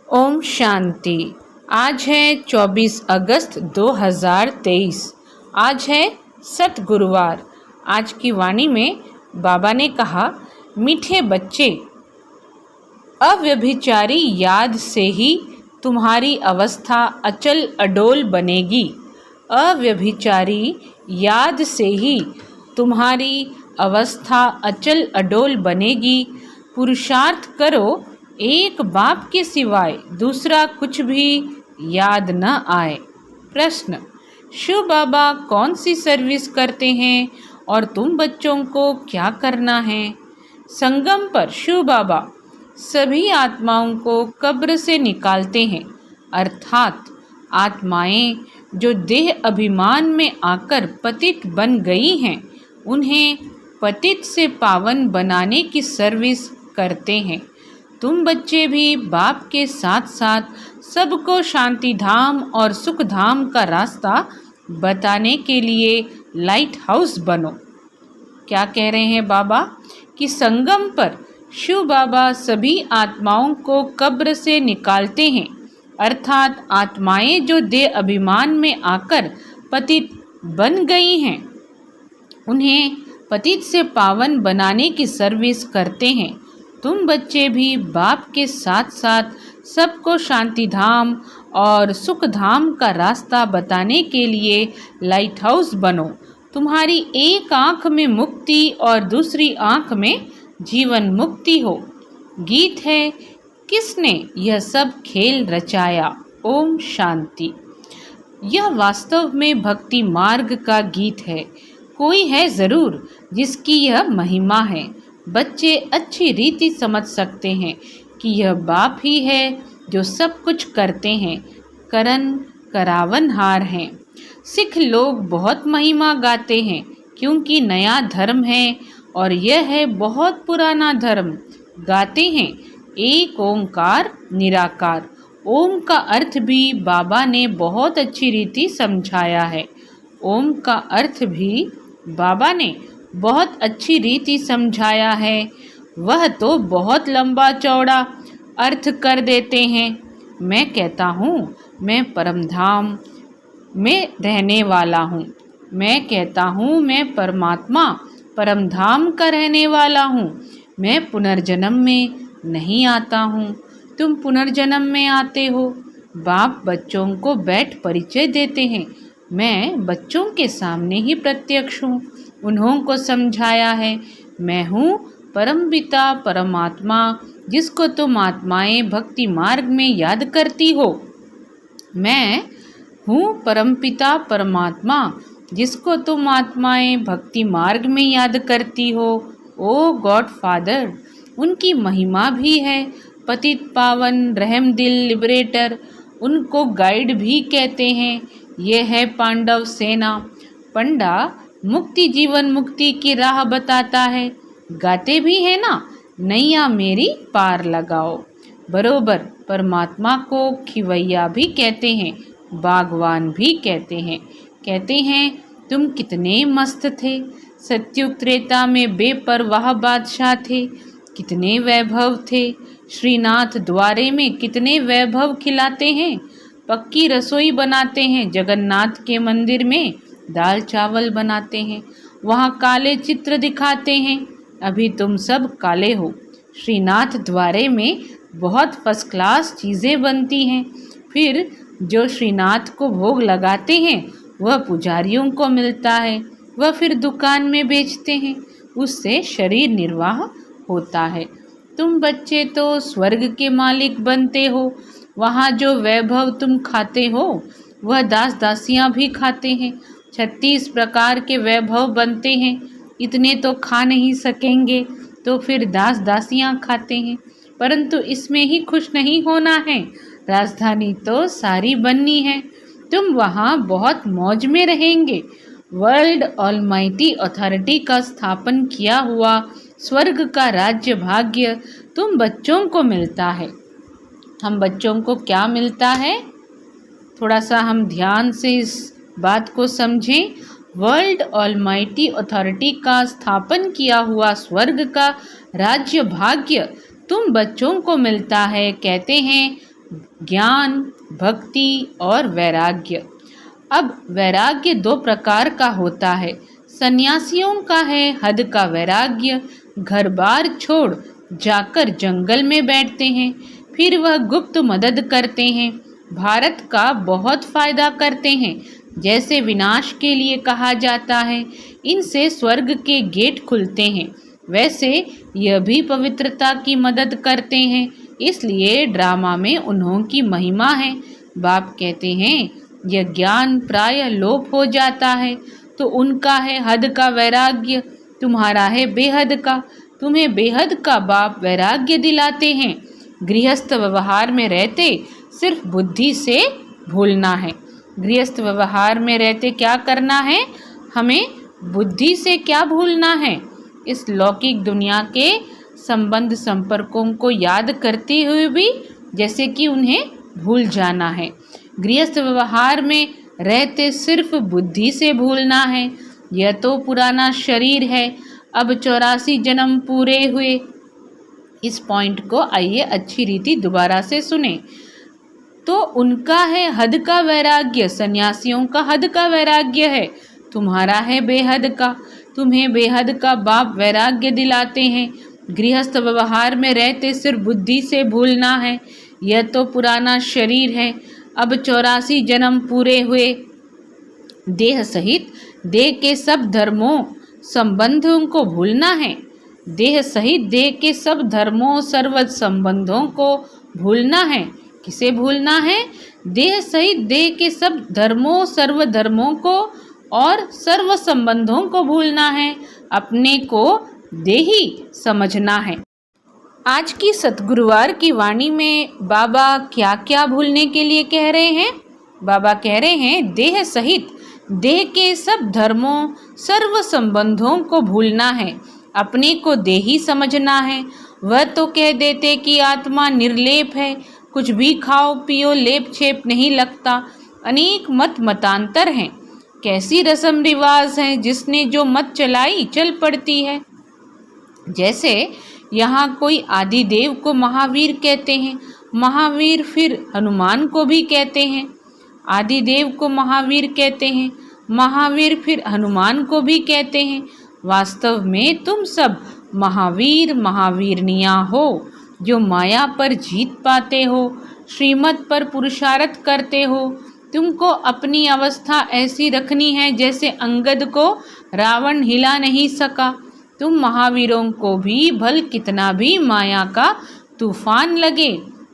ओम शांति। आज है 24 अगस्त 2023। आज है सत गुरुवार। आज की वाणी में बाबा ने कहा, मीठे बच्चे, अव्यभिचारी याद से ही तुम्हारी अवस्था अचल अडोल बनेगी। अव्यभिचारी याद से ही तुम्हारी अवस्था अचल अडोल बनेगी। पुरुषार्थ करो, एक बाप के सिवाय दूसरा कुछ भी याद न आए। प्रश्न, शिव बाबा कौन सी सर्विस करते हैं और तुम बच्चों को क्या करना है? संगम पर शिव बाबा सभी आत्माओं को कब्र से निकालते हैं, अर्थात आत्माएं जो देह अभिमान में आकर पतित बन गई हैं, उन्हें पतित से पावन बनाने की सर्विस करते हैं। तुम बच्चे भी बाप के साथ साथ सबको शांति धाम और सुख धाम का रास्ता बताने के लिए लाइट हाउस बनो। क्या कह रहे हैं बाबा कि संगम पर शिव बाबा सभी आत्माओं को कब्र से निकालते हैं, अर्थात आत्माएं जो देह अभिमान में आकर पतित बन गई हैं, उन्हें पतित से पावन बनाने की सर्विस करते हैं। तुम बच्चे भी बाप के साथ साथ सबको शांति धाम और सुख धाम का रास्ता बताने के लिए लाइट हाउस बनो। तुम्हारी एक आँख में मुक्ति और दूसरी आँख में जीवन मुक्ति हो। गीत है, किसने यह सब खेल रचाया। ओम शांति। यह वास्तव में भक्ति मार्ग का गीत है। कोई है ज़रूर जिसकी यह महिमा है। बच्चे अच्छी रीति समझ सकते हैं कि यह बाप ही है जो सब कुछ करते हैं, करन करावनहार हैं। सिख लोग बहुत महिमा गाते हैं क्योंकि नया धर्म है और यह है बहुत पुराना धर्म। गाते हैं एक ओंकार निराकार। ओम का अर्थ भी बाबा ने बहुत अच्छी रीति समझाया है। ओम का अर्थ भी बाबा ने बहुत अच्छी रीति समझाया है। वह तो बहुत लंबा चौड़ा अर्थ कर देते हैं। मैं कहता हूँ मैं परमधाम में रहने वाला हूँ। मैं कहता हूँ मैं परमात्मा परमधाम का रहने वाला हूँ। मैं पुनर्जन्म में नहीं आता हूँ, तुम पुनर्जन्म में आते हो। बाप बच्चों को बैठ परिचय देते हैं। मैं बच्चों के सामने ही प्रत्यक्ष हूँ। उन्हों को समझाया है, मैं हूँ परमपिता परमात्मा जिसको तुम आत्माएं भक्ति मार्ग में याद करती हो। मैं हूँ परमपिता परमात्मा जिसको तुम आत्माएं भक्ति मार्ग में याद करती हो। ओ गॉड फादर, उनकी महिमा भी है। पतित पावन रहम दिल लिबरेटर, उनको गाइड भी कहते हैं। ये है पांडव सेना। पंडा मुक्ति जीवन मुक्ति की राह बताता है। गाते भी है ना, नैया मेरी पार लगाओ। बरोबर परमात्मा को खिवैया भी कहते हैं, बागवान भी कहते हैं। कहते हैं तुम कितने मस्त थे, सत्युग त्रेता में बेपरवाह बादशाह थे। कितने वैभव थे, श्रीनाथ द्वारे में कितने वैभव खिलाते हैं। पक्की रसोई बनाते हैं, जगन्नाथ के मंदिर में दाल चावल बनाते हैं। वहाँ काले चित्र दिखाते हैं। अभी तुम सब काले हो। श्रीनाथ द्वारे में बहुत फर्स्ट क्लास चीज़ें बनती हैं। फिर जो श्रीनाथ को भोग लगाते हैं वह पुजारियों को मिलता है। वह फिर दुकान में बेचते हैं, उससे शरीर निर्वाह होता है। तुम बच्चे तो स्वर्ग के मालिक बनते हो। वहाँ जो वैभव तुम खाते हो वह दास दासियाँ भी खाते हैं। 36 प्रकार के वैभव बनते हैं। इतने तो खा नहीं सकेंगे तो फिर दास दासियाँ खाते हैं। परंतु इसमें ही खुश नहीं होना है। राजधानी तो सारी बननी है। तुम वहाँ बहुत मौज में रहेंगे। वर्ल्ड ऑलमाइटी अथॉरिटी का स्थापन किया हुआ स्वर्ग का राज्य भाग्य तुम बच्चों को मिलता है। हम बच्चों को क्या मिलता है? थोड़ा सा हम ध्यान से इस बात को समझें। वर्ल्ड ऑलमाइटी अथॉरिटी का स्थापन किया हुआ स्वर्ग का राज्य भाग्य तुम बच्चों को मिलता है। कहते हैं ज्ञान, भक्ति और वैराग्य। अब वैराग्य दो प्रकार का होता है। सन्यासियों का है हद का वैराग्य, घर बार छोड़ जाकर जंगल में बैठते हैं, फिर वह गुप्त मदद करते हैं, भारत का बहुत फायदा करते हैं, जैसे विनाश के लिए कहा जाता है। इनसे स्वर्ग के गेट खुलते हैं, वैसे यह भी पवित्रता की मदद करते हैं, इसलिए ड्रामा में उन्हों की महिमा है। बाप कहते हैं यह ज्ञान प्रायः लोप हो जाता है, तो उनका है हद का वैराग्य, तुम्हारा है बेहद का। तुम्हें बेहद का बाप वैराग्य दिलाते हैं। गृहस्थ व्यवहार में रहते सिर्फ बुद्धि से भूलना है। गृहस्थ व्यवहार में रहते क्या करना है? हमें बुद्धि से क्या भूलना है? इस लौकिक दुनिया के संबंध संपर्कों को याद करते हुए भी जैसे कि उन्हें भूल जाना है। गृहस्थ व्यवहार में रहते सिर्फ बुद्धि से भूलना है। यह तो पुराना शरीर है, अब 84 जन्म पूरे हुए। इस पॉइंट को आइए अच्छी रीति दोबारा से सुने। तो उनका है हद का वैराग्य, सन्यासियों का हद का वैराग्य है, तुम्हारा है बेहद का। तुम्हें बेहद का बाप वैराग्य दिलाते हैं। गृहस्थ व्यवहार में रहते सिर्फ बुद्धि से भूलना है। यह तो पुराना शरीर है, अब 84 जन्म पूरे हुए। देह सहित देह के सब धर्मों संबंधों को भूलना है। देह सहित देह के सब धर्मों सर्व संबंधों को भूलना है। किसे भूलना है? देह सहित देह के सब धर्मों सर्व धर्मों को और सर्व संबंधों को भूलना है। अपने को देही समझना है। आज की सतगुरुवार की वाणी में बाबा क्या क्या भूलने के लिए कह रहे हैं? बाबा कह रहे हैं देह सहित देह के सब धर्मों सर्व संबंधों को भूलना है, अपने को देही समझना है। वह तो कह देते कि आत्मा निर्लेप है, कुछ भी खाओ पियो लेप छेप नहीं लगता। अनेक मत मतांतर हैं, कैसी रस्म रिवाज है, जिसने जो मत चलाई चल पड़ती है। जैसे यहाँ कोई आदिदेव को महावीर कहते हैं, महावीर फिर हनुमान को भी कहते हैं। आदिदेव को महावीर कहते हैं, महावीर फिर हनुमान को भी कहते हैं। वास्तव में तुम सब महावीर महावीरनियाँ हो, जो माया पर जीत पाते हो, श्रीमत पर पुरुषार्थ करते हो। तुमको अपनी अवस्था ऐसी रखनी है जैसे अंगद को रावण हिला नहीं सका। तुम महावीरों को भी भल कितना भी माया का तूफान लगे,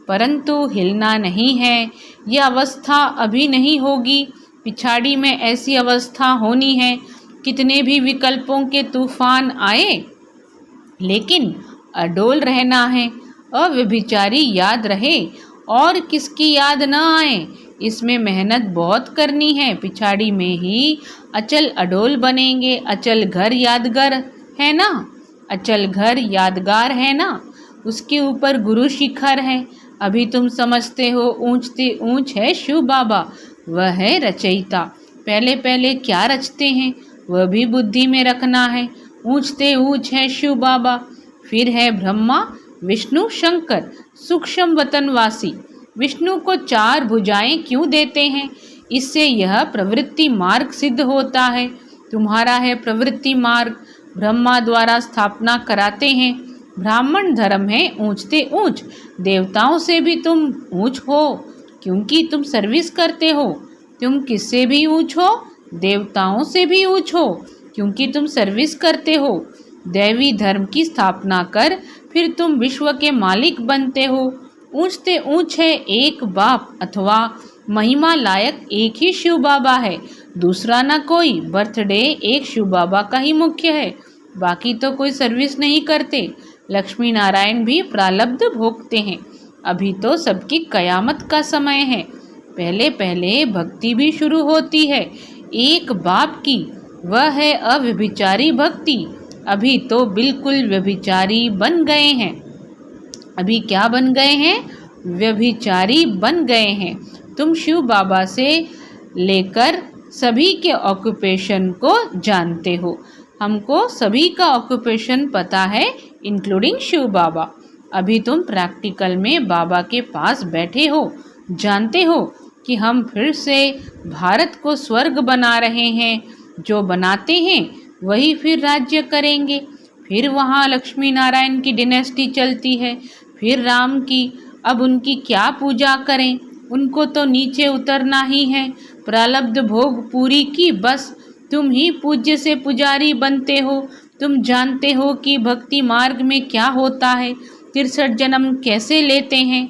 परंतु हिलना नहीं है। यह अवस्था अभी नहीं होगी, पिछाड़ी में ऐसी अवस्था होनी है। कितने भी विकल्पों के तूफान आए, लेकिन अडोल रहना है। अव्यभिचारी याद रहे और किसकी याद न आए, इसमें मेहनत बहुत करनी है। पिछाड़ी में ही अचल अडोल बनेंगे। अचल घर यादगार है ना, अचल घर यादगार है ना, उसके ऊपर गुरु शिखर है। अभी तुम समझते हो ऊंचते ऊंच है शिव बाबा, वह है रचयिता। पहले पहले क्या रचते हैं वह भी बुद्धि में रखना है। ऊंचते ऊंच है शिव बाबा, फिर है ब्रह्मा विष्णु शंकर सूक्ष्म वतनवासी। विष्णु को 4 भुजाएं क्यों देते हैं? इससे यह प्रवृत्ति मार्ग सिद्ध होता है। तुम्हारा है प्रवृत्ति मार्ग, ब्रह्मा द्वारा स्थापना कराते हैं। ब्राह्मण धर्म है ऊंचते ऊंच, देवताओं से भी तुम ऊंच हो क्योंकि तुम सर्विस करते हो। तुम किससे भी ऊंच हो? देवताओं से भी ऊंच हो क्योंकि तुम सर्विस करते हो। दैवी धर्म की स्थापना कर फिर तुम विश्व के मालिक बनते हो। ऊंचते ऊंच है एक बाप अथवा महिमा लायक एक ही शिव बाबा है, दूसरा ना कोई। बर्थडे एक शिव बाबा का ही मुख्य है, बाकी तो कोई सर्विस नहीं करते। लक्ष्मी नारायण भी प्रारब्ध भोगते हैं। अभी तो सबकी कयामत का समय है। पहले पहले भक्ति भी शुरू होती है एक बाप की, वह है अव्यभिचारी भक्ति। अभी तो बिल्कुल व्यभिचारी बन गए हैं। अभी क्या बन गए हैं? व्यभिचारी बन गए हैं। तुम शिव बाबा से लेकर सभी के ऑक्यूपेशन को जानते हो। हमको सभी का ऑक्यूपेशन पता है, इंक्लूडिंग शिव बाबा। अभी तुम प्रैक्टिकल में बाबा के पास बैठे हो, जानते हो कि हम फिर से भारत को स्वर्ग बना रहे हैं। जो बनाते हैं वही फिर राज्य करेंगे। फिर वहाँ लक्ष्मी नारायण की डिनेस्टी चलती है, फिर राम की। अब उनकी क्या पूजा करें, उनको तो नीचे उतरना ही है। प्रारब्ध भोग पूरी की, बस तुम ही पूज्य से पुजारी बनते हो। तुम जानते हो कि भक्ति मार्ग में क्या होता है, 63 जन्म कैसे लेते हैं।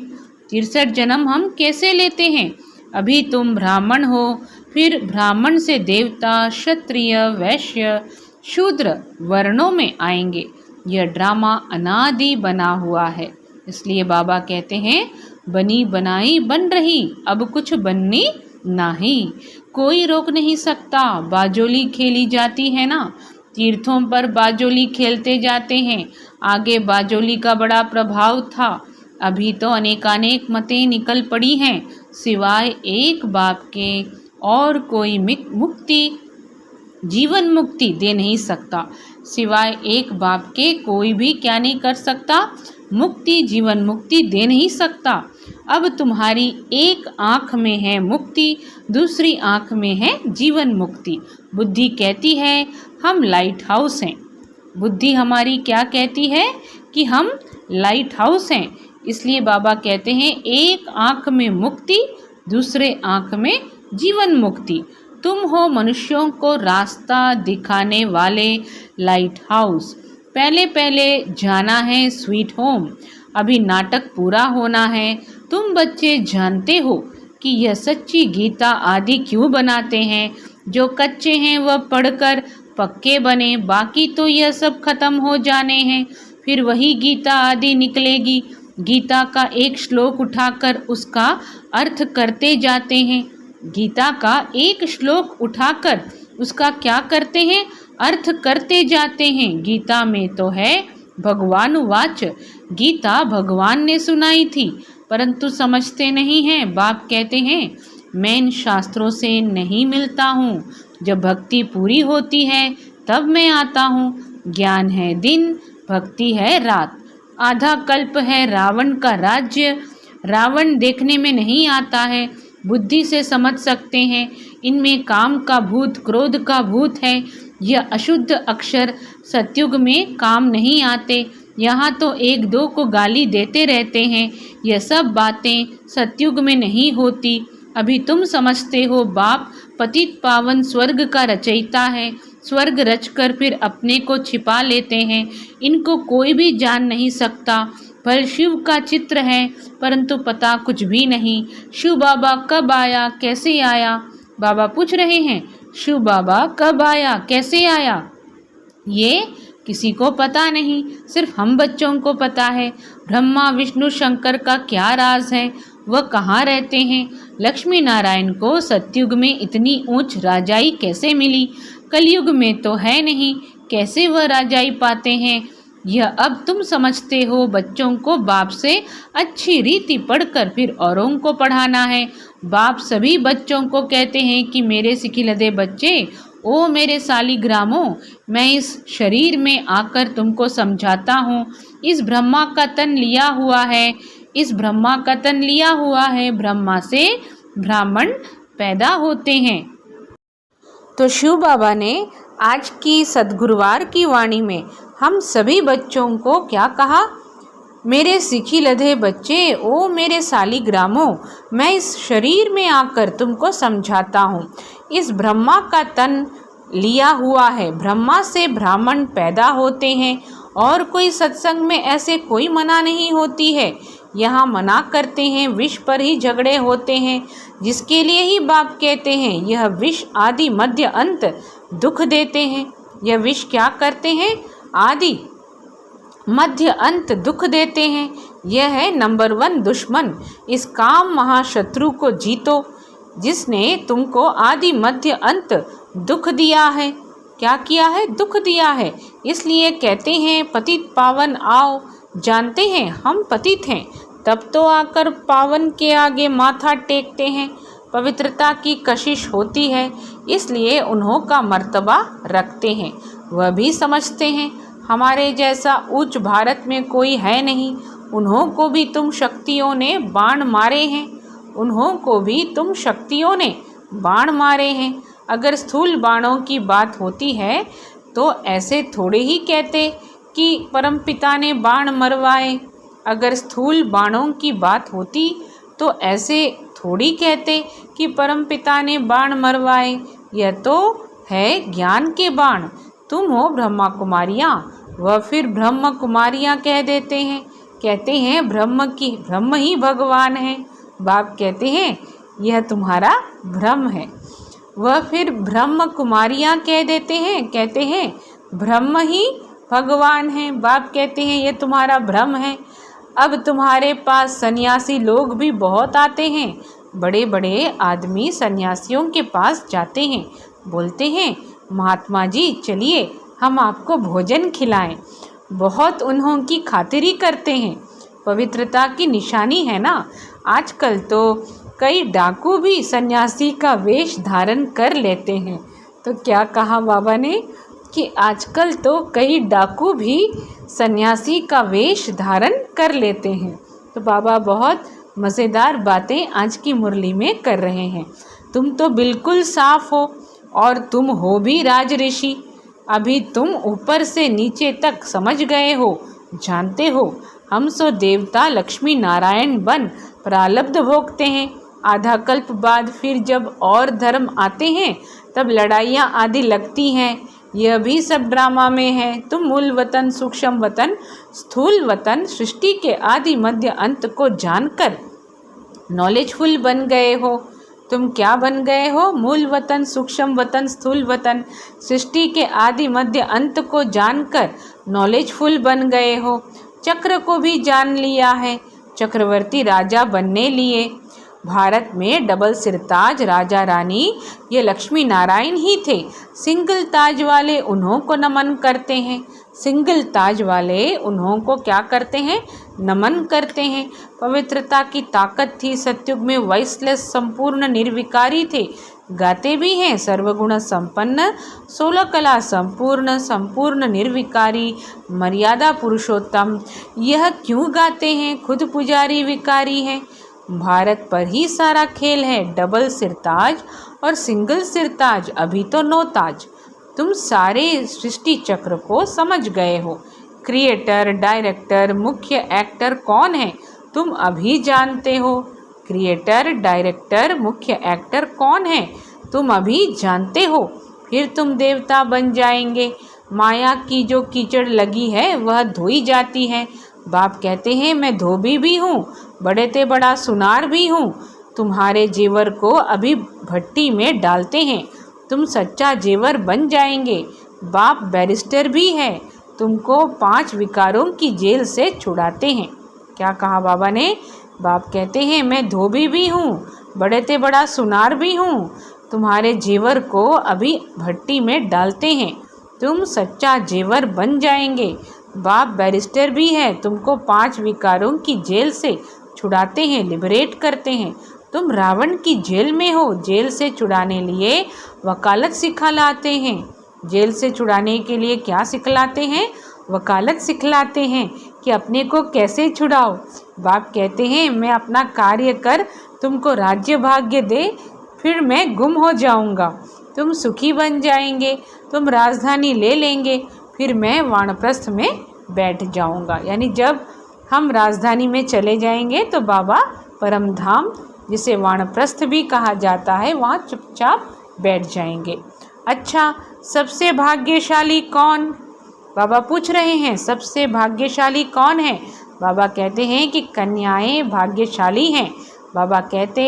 63 जन्म हम कैसे लेते हैं। अभी तुम ब्राह्मण हो, फिर ब्राह्मण से देवता, क्षत्रिय, वैश्य, शूद्र वर्णों में आएंगे। यह ड्रामा अनादि बना हुआ है। इसलिए बाबा कहते हैं बनी बनाई बन रही, अब कुछ बननी नहीं, कोई रोक नहीं सकता। बाजोली खेली जाती है ना, तीर्थों पर बाजोली खेलते जाते हैं। आगे बाजोली का बड़ा प्रभाव था, अभी तो अनेकानेक मतें निकल पड़ी हैं। सिवाय एक बाप के और कोई मुक्ति, जीवन मुक्ति दे नहीं सकता। सिवाय एक बाप के कोई भी क्या नहीं कर सकता, मुक्ति, जीवन मुक्ति दे नहीं सकता। अब तुम्हारी एक आँख में है मुक्ति, दूसरी आँख में है जीवन मुक्ति। बुद्धि कहती है हम लाइट हाउस हैं। बुद्धि हमारी क्या कहती है कि हम लाइट हाउस हैं। इसलिए बाबा कहते हैं एक आँख में मुक्ति, दूसरे आँख में जीवन मुक्ति। तुम हो मनुष्यों को रास्ता दिखाने वाले लाइट हाउस। पहले पहले जाना है स्वीट होम, अभी नाटक पूरा होना है। तुम बच्चे जानते हो कि यह सच्ची गीता आदि क्यों बनाते हैं। जो कच्चे हैं वह पढ़कर पक्के बने, बाकी तो यह सब खत्म हो जाने हैं। फिर वही गीता आदि निकलेगी। गीता का एक श्लोक उठाकर उसका अर्थ करते जाते हैं। गीता का एक श्लोक उठाकर उसका क्या करते हैं, अर्थ करते जाते हैं। गीता में तो है भगवानुवाच, गीता भगवान ने सुनाई थी, परंतु समझते नहीं हैं। बाप कहते हैं मैं इन शास्त्रों से नहीं मिलता हूँ, जब भक्ति पूरी होती है तब मैं आता हूँ। ज्ञान है दिन, भक्ति है रात। आधा कल्प है रावण का राज्य। रावण देखने में नहीं आता है, बुद्धि से समझ सकते हैं। इनमें काम का भूत, क्रोध का भूत है। यह अशुद्ध अक्षर सतयुग में काम नहीं आते। यहाँ तो एक दो को गाली देते रहते हैं। यह सब बातें सतयुग में नहीं होती। अभी तुम समझते हो बाप पतित पावन स्वर्ग का रचयिता है। स्वर्ग रचकर फिर अपने को छिपा लेते हैं। इनको कोई भी जान नहीं सकता। फल शिव का चित्र है, परंतु पता कुछ भी नहीं। शिव बाबा कब आया, कैसे आया। बाबा पूछ रहे हैं शिव बाबा कब आया, कैसे आया। ये किसी को पता नहीं, सिर्फ हम बच्चों को पता है। ब्रह्मा विष्णु शंकर का क्या राज है, वह कहाँ रहते हैं। लक्ष्मी नारायण को सतयुग में इतनी ऊंच राजाई कैसे मिली, कलयुग में तो है नहीं, कैसे वह राजाई पाते हैं। यह अब तुम समझते हो। बच्चों को बाप से अच्छी रीति पढ़कर फिर औरों को पढ़ाना है। बाप सभी बच्चों को कहते हैं कि मेरे सिखिलधे बच्चे, ओ मेरे सालिग्रामों, मैं इस शरीर में आकर तुमको समझाता हूँ। इस ब्रह्मा का तन लिया हुआ है, इस ब्रह्मा का तन लिया हुआ है। ब्रह्मा से ब्राह्मण पैदा होते हैं। तो शिव बाबा ने आज की सद्गुरुवार की वाणी में हम सभी बच्चों को क्या कहा, मेरे सिखी लधे बच्चे, ओ मेरे सालिग्रामों, मैं इस शरीर में आकर तुमको समझाता हूँ। इस ब्रह्मा का तन लिया हुआ है, ब्रह्मा से ब्राह्मण पैदा होते हैं। और कोई सत्संग में ऐसे कोई मना नहीं होती है। यहाँ मना करते हैं, विष पर ही झगड़े होते हैं, जिसके लिए ही बाप कहते हैं यह विष आदि मध्य अंत दुख देते हैं। यह विष क्या करते हैं, आदि मध्य अंत दुख देते हैं। यह है नंबर 1 दुश्मन। इस काम महाशत्रु को जीतो, जिसने तुमको आदि मध्य अंत दुख दिया है। क्या किया है, दुख दिया है। इसलिए कहते हैं पतित पावन आओ। जानते हैं हम पतित हैं, तब तो आकर पावन के आगे माथा टेकते हैं। पवित्रता की कशिश होती है, इसलिए उन्हों का मर्तबा रखते हैं। वह भी समझते हैं हमारे जैसा उच्च भारत में कोई है नहीं। उन्हों को भी तुम शक्तियों ने बाण मारे हैं, उन्हों को भी तुम शक्तियों ने बाण मारे हैं। अगर स्थूल बाणों की बात होती है तो ऐसे थोड़े ही कहते कि परमपिता ने बाण मरवाए। अगर स्थूल बाणों की बात होती तो ऐसे थोड़ी कहते कि परमपिता ने बाण मरवाए। यह तो है ज्ञान के बाण। तुम हो ब्रह्मा कुमारियाँ। वह फिर ब्रह्म कुमारियाँ कह देते हैं, कहते हैं ब्रह्म ही भगवान है। बाप कहते हैं यह तुम्हारा भ्रम है। वह फिर ब्रह्म कुमारियाँ कह देते हैं, कहते हैं ब्रह्म ही भगवान है। बाप कहते हैं यह तुम्हारा भ्रम है। अब तुम्हारे पास सन्यासी लोग भी बहुत आते हैं। बड़े बड़े आदमी सन्यासियों के पास जाते हैं, बोलते हैं महात्मा जी चलिए हम आपको भोजन खिलाएं। बहुत उन्हों की खातिरी करते हैं। पवित्रता की निशानी है ना। आजकल तो कई डाकू भी सन्यासी का वेश धारण कर लेते हैं। तो क्या कहा बाबा ने कि आजकल तो कई डाकू भी सन्यासी का वेश धारण कर लेते हैं। तो बाबा बहुत मज़ेदार बातें आज की मुरली में कर रहे हैं। तुम तो बिल्कुल साफ हो और तुम हो भी राज ऋषि। अभी तुम ऊपर से नीचे तक समझ गए हो, जानते हो। हम सो देवता लक्ष्मी नारायण बन प्रारब्ध भोगते हैं। आधा कल्प बाद फिर जब और धर्म आते हैं तब लड़ाइयाँ आदि लगती हैं। यह भी सब ड्रामा में है। तुम मूल वतन, सूक्ष्म वतन, स्थूल वतन, सृष्टि के आदि मध्य अंत को जानकर नॉलेजफुल बन गए हो। तुम क्या बन गए हो? मूल वतन, सूक्ष्म वतन, स्थूल वतन, सृष्टि के आदि मध्य अंत को जानकर नॉलेजफुल बन गए हो। चक्र को भी जान लिया है। चक्रवर्ती राजा बनने लिए। भारत में डबल सिरताज राजा रानी ये लक्ष्मी नारायण ही थे। सिंगल ताज वाले उन्हों को नमन करते हैं। सिंगल ताज वाले उन्हों को क्या करते हैं? नमन करते हैं। पवित्रता की ताकत थी। सतयुग में वॉइसलेस संपूर्ण निर्विकारी थे। गाते भी हैं सर्वगुण संपन्न, 16 कला संपूर्ण, संपूर्ण निर्विकारी, मर्यादा पुरुषोत्तम। यह क्यों गाते हैं? खुद पुजारी विकारी हैं। भारत पर ही सारा खेल है। डबल सिरताज और सिंगल सिरताज, अभी तो 9 ताज। तुम सारे सृष्टि चक्र को समझ गए हो। क्रिएटर, डायरेक्टर, मुख्य एक्टर कौन है तुम अभी जानते हो। क्रिएटर, डायरेक्टर, मुख्य एक्टर कौन है तुम अभी जानते हो। फिर तुम देवता बन जाएंगे। माया की जो कीचड़ लगी है वह धोई जाती है। बाप कहते हैं मैं धोबी भी हूँ, बड़े ते बड़ा सुनार भी हूँ। तुम्हारे जेवर को अभी भट्टी में डालते हैं। तुम सच्चा जेवर बन जाएंगे। बाप बैरिस्टर भी है। तुमको 5 विकारों की जेल से छुड़ाते हैं। क्या कहा बाबा ने? बाप कहते हैं मैं धोबी भी हूँ, बड़े ते बड़ा सुनार भी हूँ। तुम्हारे जेवर को अभी भट्टी में डालते हैं। तुम सच्चा जेवर बन जाएंगे। बाप बैरिस्टर भी है। तुमको 5 विकारों की जेल से छुड़ाते हैं, लिबरेट करते हैं। तुम रावण की जेल में हो। जेल से छुड़ाने लिए वकालत सिखलाते हैं। जेल से छुड़ाने के लिए क्या सिखलाते हैं? वकालत सिखलाते हैं कि अपने को कैसे छुड़ाओ। बाप कहते हैं मैं अपना कार्य कर तुमको राज्य भाग्य दे, फिर मैं गुम हो जाऊंगा। तुम सुखी बन जाएंगे। तुम राजधानी ले लेंगे, फिर मैं वानप्रस्थ में बैठ जाऊंगा। यानी जब हम राजधानी में चले जाएंगे तो बाबा परम धाम, जिसे वानप्रस्थ भी कहा जाता है, वहाँ चुपचाप बैठ जाएंगे। अच्छा, सबसे भाग्यशाली कौन? बाबा पूछ रहे हैं सबसे भाग्यशाली कौन है। बाबा कहते हैं कि कन्याएं भाग्यशाली हैं। बाबा कहते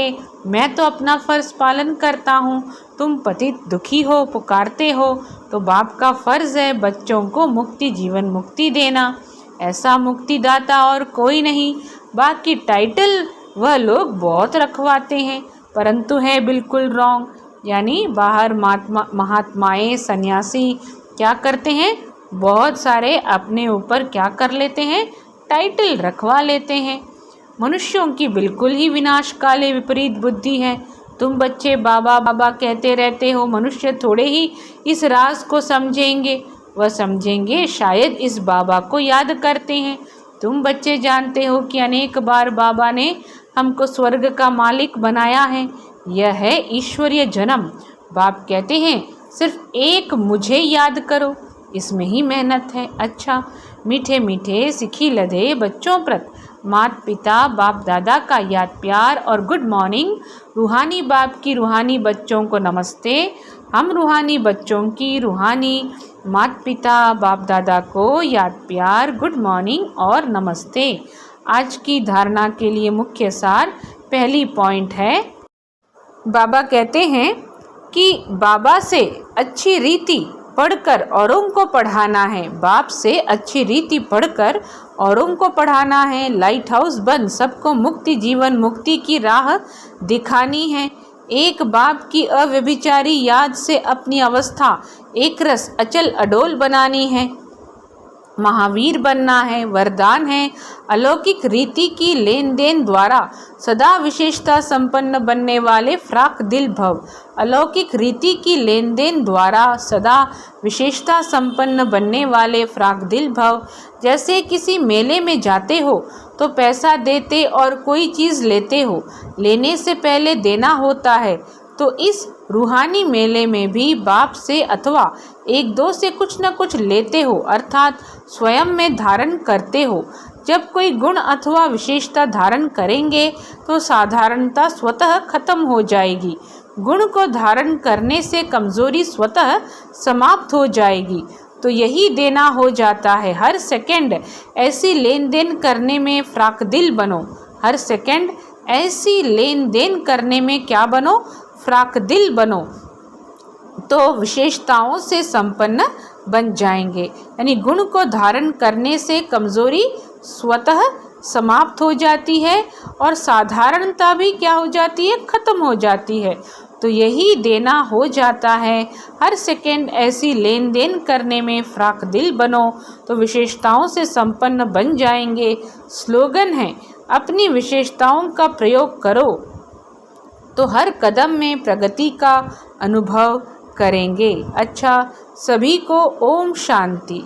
मैं तो अपना फ़र्ज़ पालन करता हूँ। तुम पतित दुखी हो, पुकारते हो, तो बाप का फ़र्ज़ है बच्चों को मुक्ति, जीवन मुक्ति देना। ऐसा मुक्तिदाता और कोई नहीं। बाकी टाइटल वह लोग बहुत रखवाते हैं, परंतु है बिल्कुल रॉन्ग। यानी बाहर महात्माएँ, सन्यासी क्या करते हैं? बहुत सारे अपने ऊपर क्या कर लेते हैं? टाइटल रखवा लेते हैं। मनुष्यों की बिल्कुल ही विनाशकाले विपरीत बुद्धि है। तुम बच्चे बाबा बाबा कहते रहते हो। मनुष्य थोड़े ही इस राज को समझेंगे। वह समझेंगे शायद इस बाबा को याद करते हैं। तुम बच्चे जानते हो कि अनेक बार बाबा ने हमको स्वर्ग का मालिक बनाया है। यह है ईश्वरीय जन्म। बाप कहते हैं सिर्फ एक मुझे याद करो, इसमें ही मेहनत है। अच्छा, मीठे मीठे सिखी लदे बच्चों प्रति माता पिता बाप दादा का याद प्यार और गुड मॉर्निंग। रूहानी बाप की रूहानी बच्चों को नमस्ते। हम रूहानी बच्चों की रूहानी माता पिता बाप दादा को याद प्यार गुड मॉर्निंग और नमस्ते। आज की धारणा के लिए मुख्य सार पहली पॉइंट है, बाबा कहते हैं कि बाबा से अच्छी रीति पढ़कर औरों को पढ़ाना है। बाप से अच्छी रीति पढ़कर औरों को पढ़ाना है। लाइट हाउस बन सबको मुक्ति जीवन मुक्ति की राह दिखानी है। एक बाप की अव्यभिचारी याद से अपनी अवस्था एक रस अचल अडोल बनानी है। महावीर बनना है, वरदान है। अलौकिक रीति की लेन देन द्वारा सदा विशेषता संपन्न बनने वाले फ्राक दिल भव। अलौकिक रीति की लेन देन द्वारा सदा विशेषता संपन्न बनने वाले फ्राक दिल भव। जैसे किसी मेले में जाते हो तो पैसा देते और कोई चीज़ लेते हो, लेने से पहले देना होता है। तो इस रूहानी मेले में भी बाप से अथवा एक दो से कुछ न कुछ लेते हो, अर्थात स्वयं में धारण करते हो। जब कोई गुण अथवा विशेषता धारण करेंगे तो साधारणता स्वतः खत्म हो जाएगी। गुण को धारण करने से कमजोरी स्वतः समाप्त हो जाएगी। तो यही देना हो जाता है। हर सेकंड ऐसी लेन देन करने में फ्राक दिल बनो। हर सेकंड ऐसी लेन देन करने में क्या बनो? फ्राक दिल बनो, तो विशेषताओं से संपन्न बन जाएंगे। यानी गुण को धारण करने से कमजोरी स्वतः समाप्त हो जाती है और साधारणता भी क्या हो जाती है? खत्म हो जाती है। तो यही देना हो जाता है। हर सेकंड ऐसी लेन देन करने में फ्राक दिल बनो तो विशेषताओं से संपन्न बन जाएंगे। स्लोगन है, अपनी विशेषताओं का प्रयोग करो तो हर कदम में प्रगति का अनुभव करेंगे। अच्छा, सभी को ओम शांति।